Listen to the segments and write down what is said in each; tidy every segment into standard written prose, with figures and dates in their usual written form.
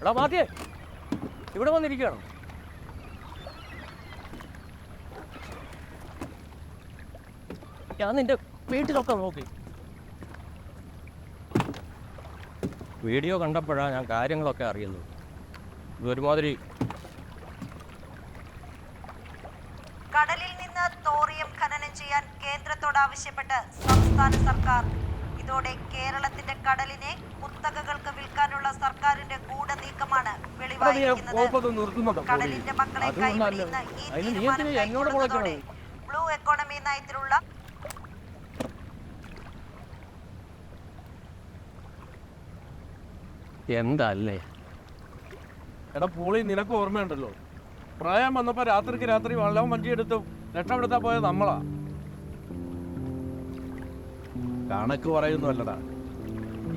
എടാ മാതിയേ, ഇവിടെ വന്നിരിക്കുകയാണോ? ഞാൻ നിന്റെ വീട്ടിലൊക്കെ നോക്കി. വീഡിയോ കണ്ടപ്പോഴാണ് ഞാൻ കാര്യങ്ങളൊക്കെ അറിയുന്നത്. ഇതൊരുമാതിരി കടലിൽ നിന്ന് തോറിയം ഖനനം ചെയ്യാൻ കേന്ദ്രത്തോട് ആവശ്യപ്പെട്ട് സംസ്ഥാന സർക്കാർ. ഇതോടെ കേരളത്തിന്റെ കടലിനെ കുത്തകകൾക്ക് വിൽക്കാനുള്ള സർക്കാരിന്റെ ഗൂഢനീക്കമാണ് വെളിവായിരിക്കുന്നത്. കടലിന്റെ മക്കളെ കൈപിടിയുന്ന ഈ തീരുമാനം കൈക്കൊള്ളുന്നതോടെ ബ്ലൂ എക്കോണമി നയത്തിലുള്ള എന്തല്ലേ? എടാ പോളി, നിനക്ക് ഓർമ്മയുണ്ടല്ലോ, പ്രായം വന്നപ്പോൾ രാത്രിക്ക് രാത്രി വെള്ളവും വഞ്ചിയെടുത്ത് രക്ഷപ്പെടുത്താൻ പോയത് നമ്മളാ. കണക്ക് പറയുന്നല്ലടാ,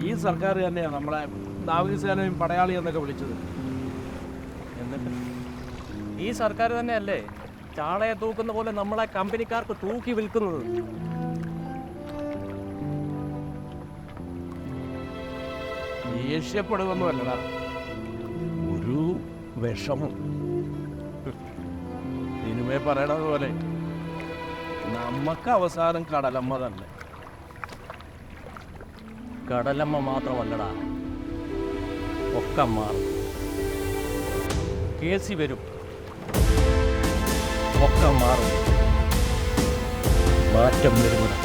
ഈ സർക്കാർ തന്നെയാണ് നമ്മളെ നാവികസേനയും പടയാളി എന്നൊക്കെ വിളിച്ചത്. എന്നിട്ട് ഈ സർക്കാർ തന്നെയല്ലേ ചാളയെ തൂക്കുന്ന പോലെ നമ്മളെ കമ്പനിക്കാർക്ക് തൂക്കി വിൽക്കുന്നത്? ദേഷ്യപ്പെടുവൊന്നുമല്ലടാ, ഒരു വിഷമം. സിനിമയെ പറയണത് പോലെ നമുക്ക് അവസാനം കടലമ്മ തന്നെ. കടലമ്മ മാത്രമല്ലടാ, ഒക്കെ മാറും. കേസി വരും, ഒക്കെ മാറും. മാറ്റം വരുന്നത്